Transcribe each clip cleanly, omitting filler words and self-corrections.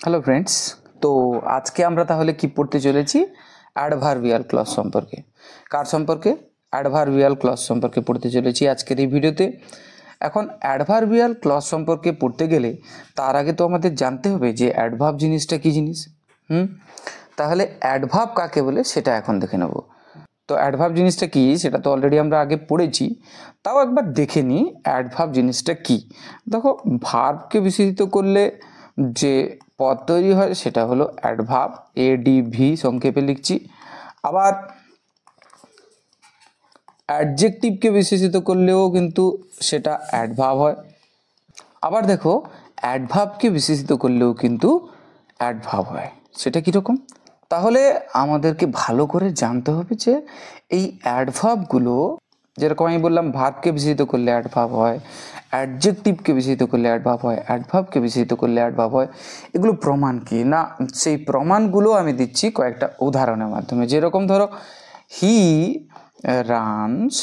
Hello friends, তো আজকে আমরা তাহলে কি পড়তে চলেছি? অ্যাডভার্বিয়াল ক্লজ সম্পর্কে। কার সম্পর্কে? অ্যাডভার্বিয়াল ক্লজ সম্পর্কে পড়তে চলেছি আজকের এই ভিডিওতে। এখন অ্যাডভার্বিয়াল ক্লজ সম্পর্কে পড়তে গেলে তার আগে তো আমাদের জানতে হবে যে অ্যাডভার্ব জিনিসটা কী জিনিস। তাহলে অ্যাডভার্ব কাকে বলে সেটা এখন দেখে নেব। তো অ্যাডভার্ব জিনিসটা কী সেটা তো অলরেডি আমরা আগে পড়েছি, তাও একবার দেখে নিই অ্যাডভার্ব জিনিসটা কী। দেখো, ভার্বকে বিশেষিত করলে যে পদ তৈরি হয় সেটা হলো অ্যাডভার্ব, এডিভি সংক্ষেপে লিখছি। আবার অ্যাডজেক্টিভকে বিশেষিত করলেও কিন্তু সেটা অ্যাডভার্ব হয়। আবার দেখো, অ্যাডভার্বকে বিশেষিত করলেও কিন্তু অ্যাডভার্ব হয়। সেটা কীরকম? তাহলে আমাদেরকে ভালো করে জানতে হবে যে এই অ্যাডভার্বগুলো, যেরকম আমি বললাম ভার্বকে বিশেষিত করলে অ্যাডভার্ব হয়, অ্যাডজেক্টিভকে বিশেষিত করলে অ্যাডভার্ব হয়, অ্যাডভার্বকে বিশেষিত করলে অ্যাডভার্ব হয়, এগুলো প্রমাণ কি না সেই প্রমাণগুলো আমি দিচ্ছি কয়েকটা উদাহরণের মাধ্যমে। যেরকম ধরো, হি রানস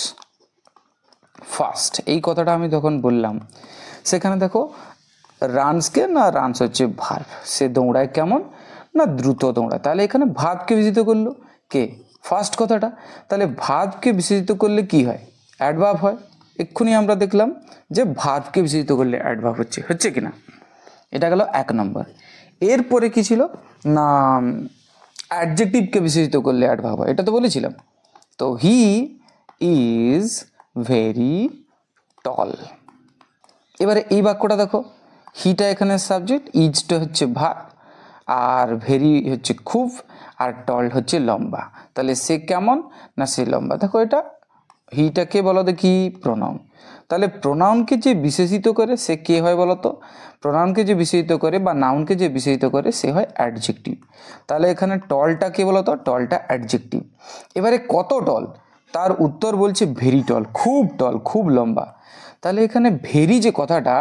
ফাস্ট, এই কথাটা আমি যখন বললাম সেখানে দেখো রানসকে না, রানস হচ্ছে ভার্ব, সে দৌড়ায় কেমন না, দ্রুত দৌড়ায়। তাহলে এখানে ভার্বকে বিশেষিত করলো কে? ফার্স্ট কথাটা। তাহলে ভার্বকে বিশেষিত করলে কি হয়? অ্যাডভার্ব হয়। এক্ষুনি আমরা দেখলাম যে ভার্বকে বিশেষিত করলে অ্যাডভার্ব হচ্ছে কি না। এটা গেল এক নম্বর। এরপরে কি ছিল না, অ্যাডজেক্টিভকে বিশেষিত করলে অ্যাডভার্ব হয়, এটা তো বলেছিলাম। তো হি ইজ ভেরি টল। এবারে এই বাক্যটা দেখো, হিটা এখানে সাবজেক্ট, ইজটা হচ্ছে ভার্ব, আর ভেরি হচ্ছে খুব, আর টল হচ্ছে লম্বা। তাহলে সে কেমন না, সে লম্বা। দেখো, এটা হিটাকে বলো দেখি প্রোনাউন। তাহলে প্রোনাউনকে যে বিশেষিত করে সে কে হয় বলো তো? প্রোনাউনকে যে বিশেষিত করে বা নাউনকে যে বিশেষিত করে সে হয় অ্যাডজেক্টিভ। তাহলে এখানে টলটা কে বলো তো? টলটা অ্যাডজেক্টিভ। এবারে কত টল? তার উত্তর বলছে ভেরি টল, খুব টল, খুব লম্বা। তাহলে এখানে ভেরি যে কথাটা,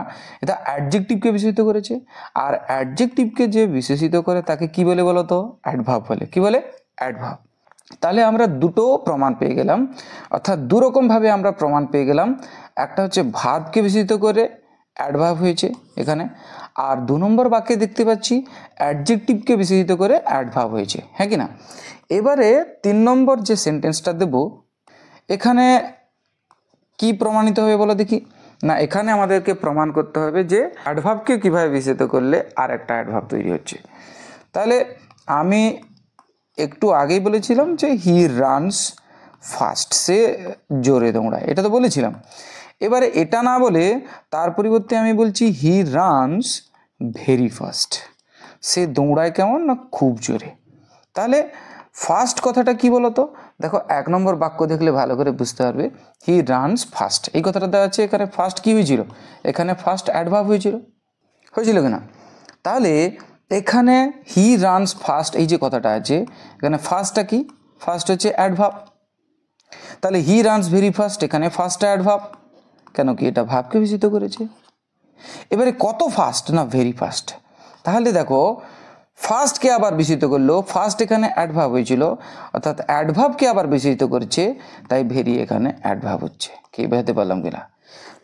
এটা অ্যাডজেক্টিভকে বিশেষিত করেছে, আর অ্যাডজেক্টিভকে যে বিশেষিত করে তাকে কি বলে বলো তো? অ্যাডভার্ব বলে। কি বলে? অ্যাডভার্ব। তাহলে আমরা দুটো প্রমাণ পেয়ে গেলাম, অর্থাৎ দুরকমভাবে আমরা প্রমাণ পেয়ে গেলাম। একটা হচ্ছে ভার্বকে বিশেষিত করে অ্যাডভার্ব হয়েছে এখানে, আর দু নম্বর বাক্যে দেখতে পাচ্ছি অ্যাডজেক্টিভকে বিশেষিত করে অ্যাডভার্ব হয়েছে, হ্যাঁ কি না? এবারে তিন নম্বর যে সেন্টেন্সটা দেব, এখানে কি প্রমাণিত হবে বলো দেখি। না, এখানে আমাদেরকে প্রমাণ করতে হবে যে অ্যাডভার্বকে কীভাবে বিশেষিত করলে আর একটা অ্যাডভার্ব তৈরি হচ্ছে। তাহলে আমি একটু আগেই বলেছিলাম যে হি রানস ফাস্ট, সে জোরে দৌড়ায়, এটা তো বলেছিলাম। এবারে এটা না বলে তার পরিবর্তে আমি বলছি হি রানস ভেরি ফাস্ট, সে দৌড়ায় কেমন না, খুব জোরে। তাহলে ফার্স্ট কথাটা কি বলতো? দেখো, এক নম্বর বাক্য দেখলে ভালো করে বুঝতে পারবে। হি রানস ফাস্ট, এই কথাটা দেওয়া আছে, এখানে ফার্স্ট কি হয়েছিল? এখানে ফার্স্ট অ্যাডভার্ব হয়েছিল কিনা? তাহলে এখানে হি রানস ফাস্ট, এই যে কথাটা আছে এখানে, ফার্স্টটা কি? ফার্স্ট হচ্ছে অ্যাডভার্ব। তাহলে হি রানস ভেরি ফাস্ট, এখানে ফার্স্টটা অ্যাডভার্ব, কেন কি এটা ভার্বকে বিশেষিত করেছে। এবারে কত ফাস্ট না, ভেরি ফাস্ট। তাহলে দেখো, ফার্স্টকে আবার বিশেষিত করলো, ফার্স্ট এখানে অ্যাডভার্ব হয়েছিল, অর্থাৎ অ্যাডভার্বকে আবার বিশেষিত করেছে, তাই ভেরি এখানে অ্যাডভার্ব হচ্ছে। কি বোঝাতে পারলাম কিনা?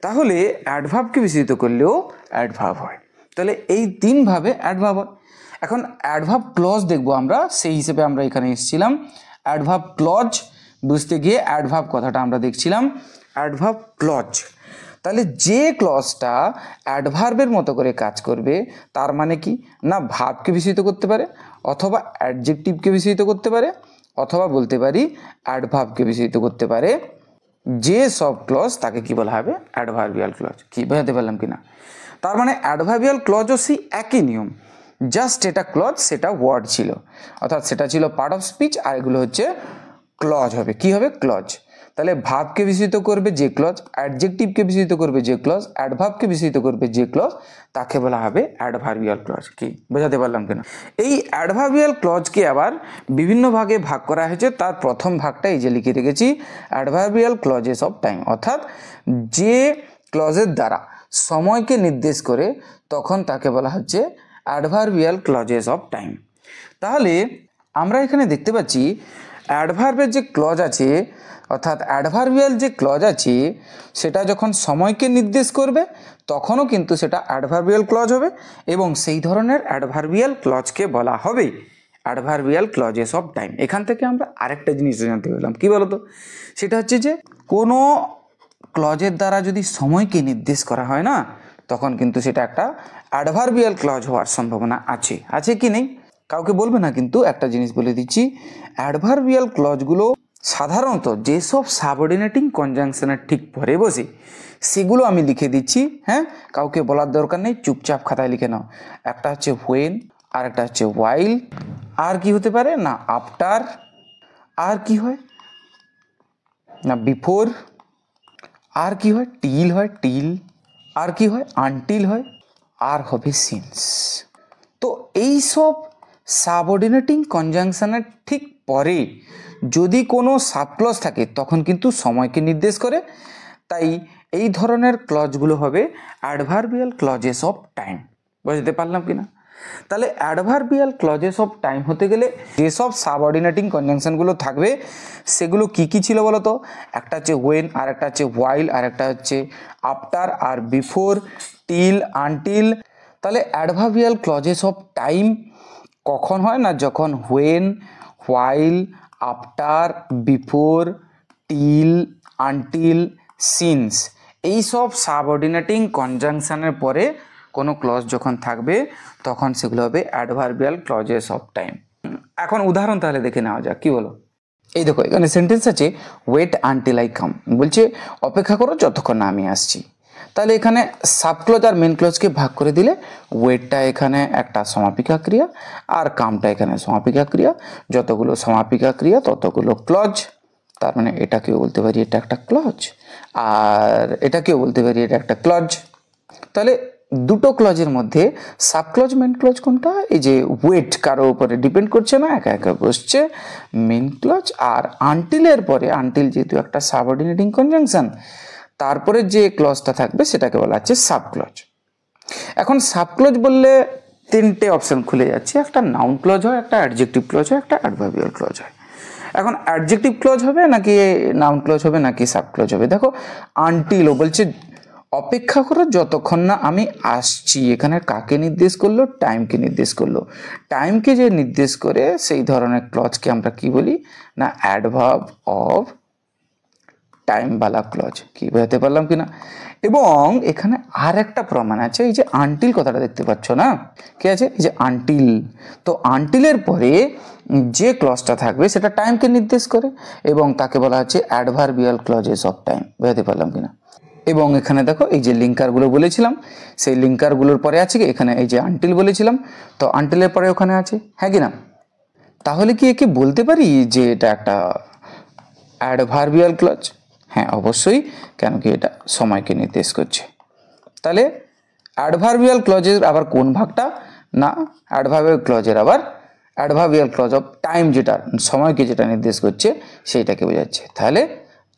তাহলে অ্যাডভার্বকে বিশেষিত করলেও অ্যাডভার্ব হয়। তাহলে এই তিনভাবে অ্যাডভার্ব হয়। এখন অ্যাডভার্ব ক্লজ দেখবো আমরা, সেই হিসেবে আমরা এখানে এসেছিলাম। অ্যাডভার্ব ক্লজ বুঝতে গিয়ে অ্যাডভার্ব কথাটা আমরা দেখছিলাম। অ্যাডভার্ব ক্লজ, তাহলে যে ক্লজটা অ্যাডভার্বের মতো করে কাজ করবে, তার মানে কি না, ভার্বকে বিশেষিত করতে পারে, অথবা অ্যাডজেক্টিভকে বিশেষিত করতে পারে, অথবা বলতে পারি অ্যাডভার্বকে বিশেষিত করতে পারে। যে সব ক্লজ তাকে কি বলা হবে? Adverbial clause. কি বোঝাতে পারলাম কিনা? তার মানে অ্যাডভার্বিয়াল ক্লজও সেই একই নিয়ম, জাস্ট এটা ক্লজ, সেটা ওয়ার্ড ছিল, অর্থাৎ সেটা ছিল পার্ট অফ স্পিচ, আর এগুলো হচ্ছে ক্লজ হবে। কি হবে? ক্লজ। তাহলে ভার্বকে বিশেষিত করবে যে ক্লজ, অ্যাডজেক্টিভকে বিশেষিত করবে যে ক্লজ, অ্যাডভার্বকে বিশেষিত করবে যে ক্লজ, তাকে বলা হবে অ্যাডভার্বিয়াল ক্লজ। কি বোঝাতে পারলাম কিনা? এই অ্যাডভার্বিয়াল ক্লজকে আবার বিভিন্ন ভাগে ভাগ করা হয়েছে। তার প্রথম ভাগটা এই যে লিখে রেখেছি, অ্যাডভার্বিয়াল ক্লজেস অফ টাইম, অর্থাৎ যে ক্লজের দ্বারা সময়কে নির্দেশ করে তখন তাকে বলা হচ্ছে অ্যাডভার্বিয়াল ক্লজেস অফ টাইম। তাহলে আমরা এখানে দেখতে পাচ্ছি অ্যাডভার্বের যে ক্লজ আছে অর্থাৎ অ্যাডভার্বিয়াল যে ক্লজ আছে সেটা যখন সময়কে নির্দেশ করবে তখনও কিন্তু সেটা অ্যাডভার্বিয়াল ক্লজ হবে এবং সেই ধরনের অ্যাডভার্বিয়াল ক্লজকে বলা হবে অ্যাডভার্বিয়াল ক্লজেস অফ টাইম। এখান থেকে আমরা আরেকটা জিনিস জানতে পারলাম, কি বলতো, সেটা হচ্ছে যে কোনো ক্লজের দ্বারা যদি সময়কে নির্দেশ করা হয় না তখন কিন্তু সেটা একটা অ্যাডভার্বিয়াল ক্লজ হওয়ার সম্ভাবনা আছে। আছে কি নেই কাউকে বলবে না, কিন্তু একটা জিনিস বলে দিচ্ছি, অ্যাডভার্বিয়াল ক্লজগুলো সাধারণত যেসব সাবঅর্ডিনেটিং কনজাংশনের ঠিক পরে বসে সেগুলো আমি লিখে দিচ্ছি। হ্যাঁ, কাউকে বলার দরকার নেই, চুপচাপ খাতায় লিখে নাও। একটা হচ্ছে হোয়েন, আর একটা হচ্ছে ওয়াইল, আর কি হতে পারে না আফটার, আর কি হয় না বিফোর, আর কি হয় টিল হয় টিল, আর কি হয় আনটিল হয়, আর হবে সিন্স। তো এই সব সাবঅর্ডিনেটিং কনজাংশনের ঠিক পরে যদি কোনো সাবক্লজ থাকে তখন কিন্তু সময়কে নির্দেশ করে। তাই এই ধরনের ক্লজগুলো হবে অ্যাডভার্বিয়াল ক্লজেস অফ টাইম। বুঝতে পারলাম কিনা? তাহলে অ্যাডভার্বিয়াল ক্লজেস অফ টাইম হতে গেলে যেসব সাবঅর্ডিনেটিং কনজাংশনগুলো থাকবে সেগুলো কি কি ছিল বলো তো? একটা হচ্ছে ওয়েন, আর একটা হচ্ছে হোয়াইল, আর একটা হচ্ছে আফটার, আর বিফোর, টিল, আনটিল। তাহলে অ্যাডভার্বিয়াল ক্লজেস অফ টাইম কখন হয় না যখন when, while, after, before, till, until, since এইসব সাবঅর্ডিনেটিং কনজাংশনের পরে কোনো ক্লজ যখন থাকবে তখন সেগুলো হবে অ্যাডভার্বিয়াল ক্লজেস অফ টাইম। এখন উদাহরণ তাহলে দেখে নেওয়া যাক, কি বলো? এই দেখো এখানে সেন্টেন্স আছে ওয়েট আনটিল আই কাম, বলছে অপেক্ষা করো যতক্ষণ না আমি আসছি। তাহলে এখানে সাবক্লজ আর মেন ক্লজকে ভাগ করে দিলে ওয়েটটা এখানে একটা সমাপিকা ক্রিয়া আর কামটা এখানে সমাপিকা ক্রিয়া, যতগুলো সমাপিকা ক্রিয়া ততগুলো ক্লজ। তার মানে এটাকেও বলতে পারি এটা একটা ক্লজ, আর এটাকেও বলতে পারি এটা একটা ক্লজ। তাহলে দুটো ক্লজের মধ্যে সাবক্লজ মেন ক্লজ কোনটা? এই যে ওয়েট কারো উপরে ডিপেন্ড করছে না, একা একা বসছে, মেন ক্লজ। আর আনটিলের পরে, আনটিল যেহেতু একটা সাবঅর্ডিনেটিং কনজাংশন, তারপরে যে ক্লজটা থাকবে সেটাকে বলা হচ্ছে সাবক্লজ। এখন সাবক্লজ বললে তিনটে অপশন খুলে যাচ্ছে, একটা নাউন ক্লজ হয়, একটা অ্যাডজেক্টিভ ক্লজ হয়, একটা অ্যাডভার্বিয়াল ক্লজ হয়। এখন অ্যাডজেক্টিভ ক্লজ হবে নাকি নাউন ক্লজ হবে নাকি সাবক্লজ হবে? দেখো আনটিল ও বলছে অপেক্ষা করো যতক্ষণ না আমি আসছি, এখানে কাকে নির্দেশ করলো? টাইমকে নির্দেশ করলো। টাইমকে যে নির্দেশ করে সেই ধরনের ক্লজকে আমরা কি বলি না adverb of time Bala clause. কি বোঝাতে পারলাম কিনা? এবং এখানে আর একটা প্রমাণ আছে, এই যে আনটিল কথাটা দেখতে পাচ্ছ না, কি আছে? এই যে আনটিল। তো আনটিলের পরে যে ক্লজটা থাকবে সেটা টাইমকে নির্দেশ করে এবং তাকে বলা হচ্ছে অ্যাডভার্বিয়াল ক্লজেস অফ টাইম। বোঝাতে পারলাম কিনা? এবং এখানে দেখো এই যে লিঙ্কারগুলো বলেছিলাম সেই লিঙ্কারগুলোর পরে আছে কি এখানে এই যে আনটিল বলেছিলাম, তো আনটিলের পরে ওখানে আছে, হ্যাঁ কি না? তাহলে কি একে বলতে পারি যে এটা একটা অ্যাডভার্বিয়াল ক্লজ? হ্যাঁ অবশ্যই, কেন কি এটা সময়কে নির্দেশ করছে। তাহলে অ্যাডভার্বিয়াল ক্লজের আবার কোন ভাগটা? না অ্যাডভার্বিয়াল ক্লজের আবার অ্যাডভার্বিয়াল ক্লজ অফ টাইম, যেটা সময়কে যেটা নির্দেশ করছে সেইটাকে বোঝাচ্ছে। তাহলে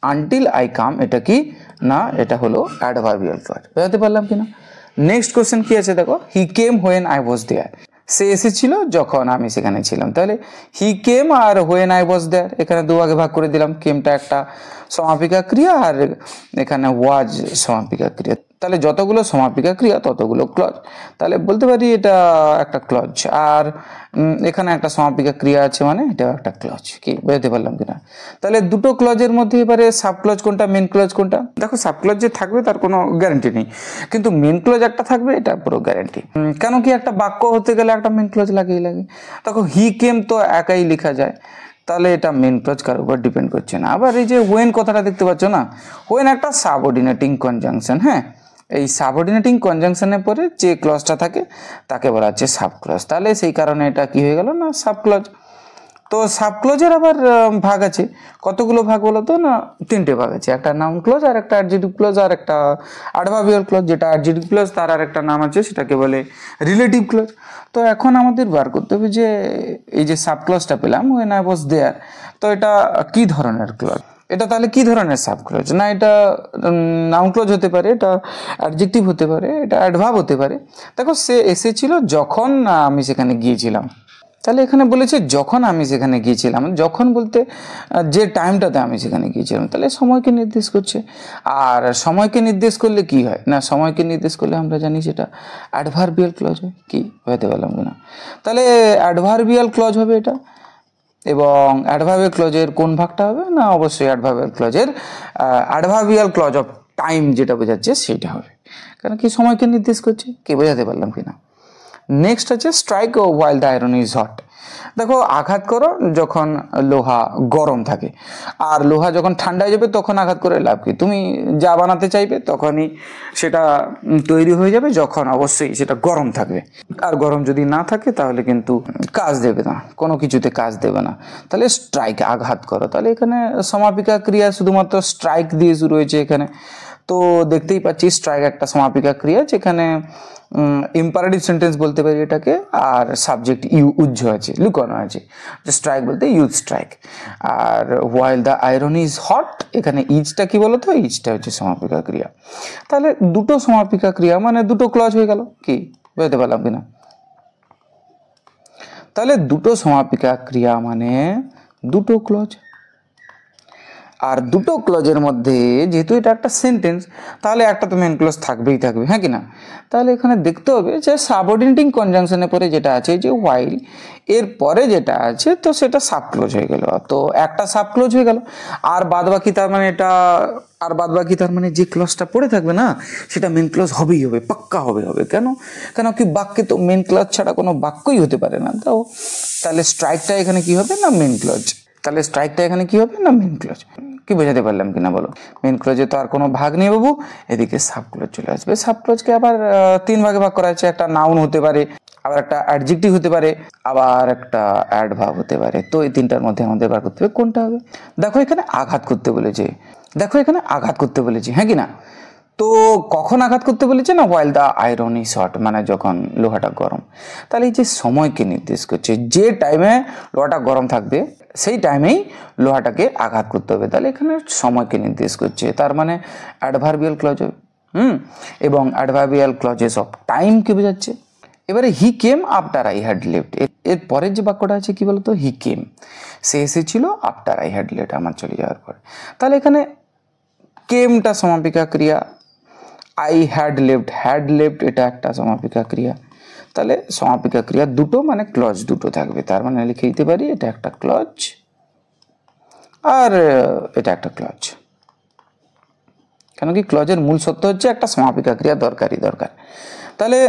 আনটিল আই কাম এটা কি না এটা হলো অ্যাডভার্বিয়াল ক্লজ। বোঝাতে পারলাম কিনা? নেক্সট কোশ্চেন কি আছে দেখো, হি কেম হোয়েন আই ওয়াজ দেয়ার, সে এসেছিল যখন আমি সেখানে ছিলাম। তাহলে হি কেম আর হোয়েন আই ওয়াজ দেয়ার এখানে দুভাগে ভাগ করে দিলাম, কেমটা একটা সমাপিকা ক্রিয়া আর এখানে ওয়াজ সমাপিকা ক্রিয়া। তাহলে যতগুলো সমাপিকা ক্রিয়া ততগুলো ক্লজ, তাহলে বলতে পারি এটা একটা ক্লজ। আর এখানে একটা সমাপিকা ক্রিয়া আছে মানে এটা একটা ক্লজ। কি বুঝতে পারলাম কিনা? তাহলে দুটো ক্লজের মধ্যে এবারে সাব ক্লজ কোনটা মেন ক্লজ কোনটা? দেখো সাব ক্লজ যে থাকবে তার কোনো গ্যারান্টি নেই, কিন্তু মেন ক্লজ একটা থাকবে এটা পুরো গ্যারান্টি। কেন কি একটা বাক্য হতে গেলে একটা মেন ক্লজ লাগেই লাগে। দেখো হি কেম তো একাই লেখা যায়, তাহলে এটা মেন ক্লজ কার উপর ডিপেন্ড করছে না। আবার এই যে ওয়েন কথাটা দেখতে পাচ্ছ না, ওয়েন একটা সাবঅর্ডিনেটিং কনজাংশন। হ্যাঁ, এই সাবঅর্ডিনেটিং কনজাংশনের পরে যে ক্লজটা থাকে তাকে বলা হচ্ছে সাব ক্লজ। তাহলে সেই কারণে এটা কি হয়ে গেল না সাব ক্লজ। তো সাব ক্লজের আবার ভাগ আছে, কতগুলো ভাগ বলো তো? না তিনটে ভাগ আছে, একটা নাউন ক্লজ আর একটা অ্যাডজেক্টিভ ক্লজ আর একটা অ্যাডভার্বিয়াল ক্লজ। যেটা অ্যাডজেক্টিভ ক্লজ তার আর একটা নাম আছে সেটাকে বলে রিলেটিভ ক্লজ। তো এখন আমাদের বার করতে হবে যে এই যে সাব ক্লজটা পেলাম ওয়েন আই ওয়াজ দেয়ার, তো এটা কি ধরনের ক্লজ? এটা তাহলে কি ধরনের সাব ক্লজ? না এটা নাউন ক্লজ হতে পারে, এটা অ্যাডজেক্টিভ হতে পারে, এটা অ্যাডভার্ব হতে পারে। দেখো সে এসেছিল যখন আমি সেখানে গিয়েছিলাম, তাহলে এখানে বলেছে যখন আমি সেখানে গিয়েছিলাম, যখন বলতে যে টাইমটাতে আমি সেখানে গিয়েছিলাম, তাহলে সময়কে নির্দেশ করছে। আর সময়কে নির্দেশ করলে কি হয় না, সময়কে নির্দেশ করলে আমরা জানি সেটা অ্যাডভার্বিয়াল ক্লজ হয়। কি হতে পারলাম কিনা, তাহলে অ্যাডভার্বিয়াল ক্লজ হবে এটা। এবং অ্যাডভার্বিয়াল ক্লজের কোন ভাগটা হবে না, অবশ্যই অ্যাডভার্বিয়াল ক্লজের অ্যাডভার্বিয়াল ক্লজ অফ টাইম যেটা বোঝাচ্ছে সেইটা হবে, কারণ কি সময়কে নির্দেশ করছে। কি বোঝাতে পারলাম কিনা। নেক্সট হচ্ছে strike while the iron is hot. দেখো আঘাত করো যখন লোহা গরম থাকে, আর লোহা যখন ঠান্ডা হয়ে যাবে তখন আঘাত করে লাভ কি, তুমি যা বানাতে চাইবে তখনই সেটা তৈরি হয়ে যাবে, যখন অবশ্যই সেটা গরম থাকবে। আর গরম যদি না থাকে তাহলে কিন্তু কাজ দেবে না, কোনো কিছুতে কাজ দেবে না। তাহলে স্ট্রাইক আঘাত করো, তাহলে এখানে সমাপিকা ক্রিয়া শুধুমাত্র স্ট্রাইক দিয়ে শুরু হয়েছে এখানে। তো দেখতেই পাচ্ছি স্ট্রাইক একটা সমাপিকা ক্রিয়া, যেখানে ইম্পারেটিভ সেন্টেন্স বলতে পারি এটাকে, আর সাবজেক্ট উজ্জ আছে, লুকানো আছে। স্ট্রাইক বলতে ইউজ স্ট্রাইক। আর while the iron is hot, এখানে ইজটা কি বলতো, ইজটা হচ্ছে সমাপিকা ক্রিয়া। তাহলে দুটো সমাপিকা ক্রিয়া মানে দুটো ক্লজ হয়ে গেল। কি বুঝতে পারলাম কিনা। তাহলে দুটো সমাপিকা ক্রিয়া মানে দুটো ক্লজ। আর দুটো ক্লজের মধ্যে যেহেতু এটা একটা সেন্টেন্স, তাহলে একটা তো মেন ক্লজ থাকবেই থাকবে, হ্যাঁ কি না। তাহলে এখানে দেখতে হবে যে সাবঅর্ডিনেটিং কনজাংশনের পরে যেটা আছে যে হোয়াইল, এর পরে যেটা আছে তো সেটা সাব ক্লজ হয়ে গেল, তো একটা সাব ক্লজ হয়ে গেল। আর বাদ বাকি তার মানে এটা, আর বাদ বাকি তার মানে যে ক্লজটা পড়ে থাকবে না সেটা মেন ক্লজ হবেই হবে, পাক্কা হবে। কেন, কেন কি বাক্যে তো মেন ক্লজ ছাড়া কোনো বাক্যই হতে পারে না। তো তাহলে স্ট্রাইকটা এখানে কি হবে না মেন ক্লজ, তাহলে স্ট্রাইকটা এখানে কি হবে না মেন ক্লজ। কি বোঝাতে পারলাম কিনা বলো। মেন ক্লজে তো আর কোনো ভাগ নেই বাবু, এদিকে সাব ক্লজ চলে আসবে। সাব ক্লজকে আবার তিন ভাগে ভাগ করা আছে, একটা নাউন হতে পারে, আবার একটা অ্যাডজেক্টিভ হতে পারে, আবার একটা অ্যাডভার্ব হতে পারে। তো এই তিনটার মধ্যে আমাদের বার করতে হবে কোনটা হবে। দেখো এখানে আঘাত করতে বলেছে, দেখো এখানে আঘাত করতে বলেছে, হ্যাঁ কি না। তো কখন আঘাত করতে বলেছে না while the iron is hot, মানে যখন লোহাটা গরম। তাহলে এই যে সময়কে নির্দেশ করছে, যে টাইমে লোহাটা গরম থাকবে সেই টাইমেই লোহাটাকে আঘাত করতে হবে। তাহলে এখানে সময়কে নির্দেশ করছে, তার মানে অ্যাডভার্বিয়াল ক্লজ হবে। এবং অ্যাডভার্বিয়াল ক্লজেস অফ টাইমকে বোঝাচ্ছে। এবারে he came after I had left, এর পরের যে বাক্যটা আছে কি বলতো, হি কেম, সে এসেছিল আফটার আই হ্যাড লেফট, আমার চলে যাওয়ার পর। তাহলে এখানে কেমটা সমাপিকা ক্রিয়া, আই হ্যাড লেফট এটা একটা সমাপিকা ক্রিয়া। তাহলে সমাপিকা ক্রিয়া দুটো মানে ক্লজ দুটো থাকবে, তার মানে লিখে দিতে পারি এটা একটা ক্লজ আর এটা একটা ক্লজ। কেন কি ক্লজের মূল সত্য হচ্ছে একটা সমাপিকা ক্রিয়া দরকার। তাহলে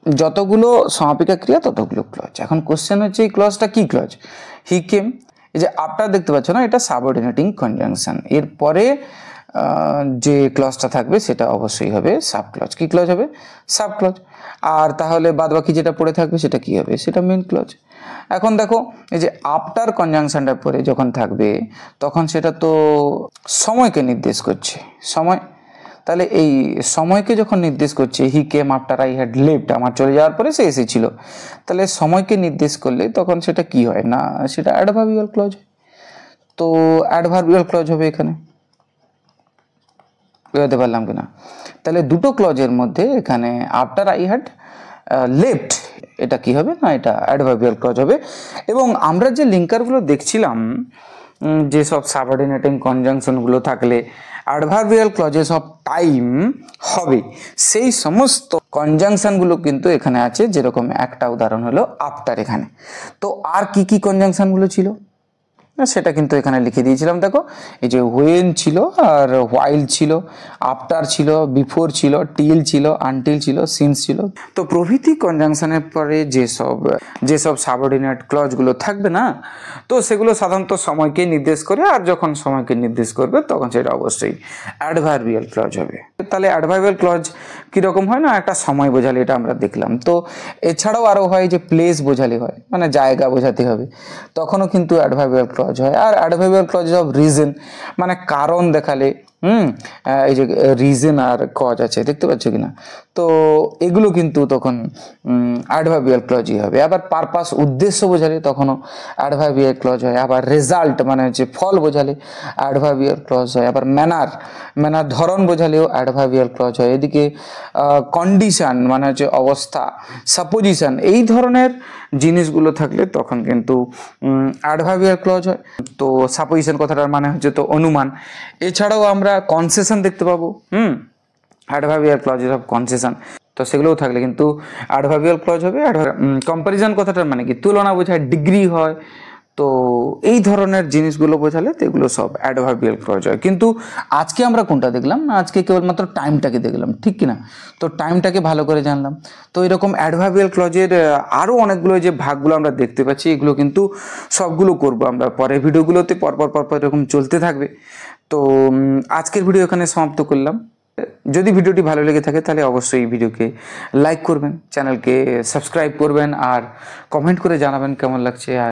যতগুলো সমাপিকা ক্রিয়া ততগুলো ক্লজ। এখন কোশ্চেন হচ্ছে এই ক্লজটা কি ক্লজ, হি কেম। এই যে আফটার দেখতে পাচ্ছ না, এটা সাবঅর্ডিনেটিং কনজাংশন, এরপরে যে ক্লজটা থাকবে সেটা অবশ্যই হবে সাব ক্লজ। কি ক্লজ হবে, সাব ক্লজ। আর তাহলে বাদ বাকি যেটা পড়ে থাকবে সেটা কি হবে, সেটা মেন ক্লজ। এখন দেখো এই যে আফটার কনজাংশনটা পরে যখন থাকবে তখন সেটা তো সময়কে নির্দেশ করছে, সময়। তাহলে এই সময়কে যখন নির্দেশ করছে, he came after I had left, আমার চলে যাওয়ার পরে সে এসেছিল, তাহলে সময়কে নির্দেশ করলে তখন সেটা কি হয় না, সেটা অ্যাডভার্বিয়াল ক্লজ। তো অ্যাডভার্বিয়াল ক্লজ হবে এখানে, বুঝতে পারলাম কিনা। তাহলে দুটো ক্লজের মধ্যে এখানে আফটার আই হ্যাড লেফট এটা কি হবে না, এটা অ্যাডভার্বিয়াল ক্লজ হবে। এবং আমরা যে লিঙ্কারগুলো দেখছিলাম, যেসব সাবঅর্ডিনেটিং কনজাংশনগুলো থাকলে অ্যাডভার্বিয়াল ক্লজেস অফ টাইম হবে, সেই সমস্ত কনজাংশনগুলো কিন্তু এখানে আছে। যেরকম একটা উদাহরণ হলো আফটার এখানে। তো আর কি কি কনজাংশনগুলো ছিল সেটা কিন্তু এখানে লিখে দিয়েছিলাম। দেখো এই যে হোয়েন ছিল, আর হোয়াইল ছিল, আফটার ছিল, বিফোর ছিল, টিল ছিল, আনটিল ছিল, সিন্স ছিল। তো প্রভৃতি কনজাংশনের পরে যেসব সাবঅর্ডিনেট ক্লজগুলো থাকবে না, তো সেগুলো সাধারণত সময়কে নির্দেশ করে, আর যখন সময়কে নির্দেশ করবে তখন সেটা অবশ্যই অ্যাডভার্বিয়াল ক্লজ হবে। তাহলে অ্যাডভার্বিয়াল ক্লজ কীরকম হয় না, একটা সময় বোঝালে, এটা আমরা দেখলাম। তো এছাড়াও আরও হয় যে প্লেস বোঝালে হয়, মানে জায়গা বোঝাতে হবে, তখনও কিন্তু অ্যাডভার্বিয়াল ক্লজ হয়। আর অ্যাডভার্বিয়াল ক্লজ অফ রিজন মানে কারণ দেখালে এই যে রিজন আর কজ আছে, দেখতে পাচ্ছ কিনা? তো এগুলো কিন্তু তখন অ্যাডভার্বিয়াল ক্লজই হবে। আবার পারপাস, উদ্দেশ্য বোঝালে তখনও অ্যাডভার্বিয়াল ক্লজ হয়। আবার রেজাল্ট মানে হচ্ছে ফল বোঝালে অ্যাডভার্বিয়াল ক্লজ হয়। আবার ম্যানার ধরন বোঝালেও অ্যাডভার্বিয়াল ক্লজ হয়। এদিকে কন্ডিশন মানে হচ্ছে অবস্থা, সাপোজিশন, এই ধরনের জিনিসগুলো থাকলে তখন কিন্তু অ্যাডভার্বিয়াল ক্লজ হয়। তো সাপোজিশন কথাটার মানে হচ্ছে তো অনুমান। এছাড়াও আমরা কনসেশন দেখতে পাবো, অ্যাডভার্বিয়াল ক্লজেস অফ কনসেশন, তো সেগুলোও থাকলে কিন্তু অ্যাডভার্বিয়াল ক্লজ হবে। কম্প্যারিজন কথাটার মানে কি? তুলনা বোঝায়, ডিগ্রি হয়। তো এই ধরনের জিনিসগুলো বোঝালে তো এগুলো সব অ্যাডভার্বিয়াল ক্লজ হয়। কিন্তু আজকে আমরা কোনটা দেখলাম না, আজকে কেবলমাত্র টাইমটাকে দেখলাম, ঠিক কিনা? তো টাইমটাকে ভালো করে জানলাম। তো এরকম অ্যাডভার্বিয়াল ক্লজের আরও অনেকগুলো যে ভাগগুলো আমরা দেখতে পাচ্ছি, এগুলো কিন্তু সবগুলো করব আমরা পরের ভিডিওগুলোতে, পরপর এরকম চলতে থাকবে। তো আজকের ভিডিও এখানে সমাপ্ত করলাম। যদি ভিডিওটি ভালো লেগে থাকে তাহলে অবশ্যই ভিডিওকে লাইক করবেন, চ্যানেলকে সাবস্ক্রাইব করবেন আর কমেন্ট করে জানাবেন কেমন লাগছে। আর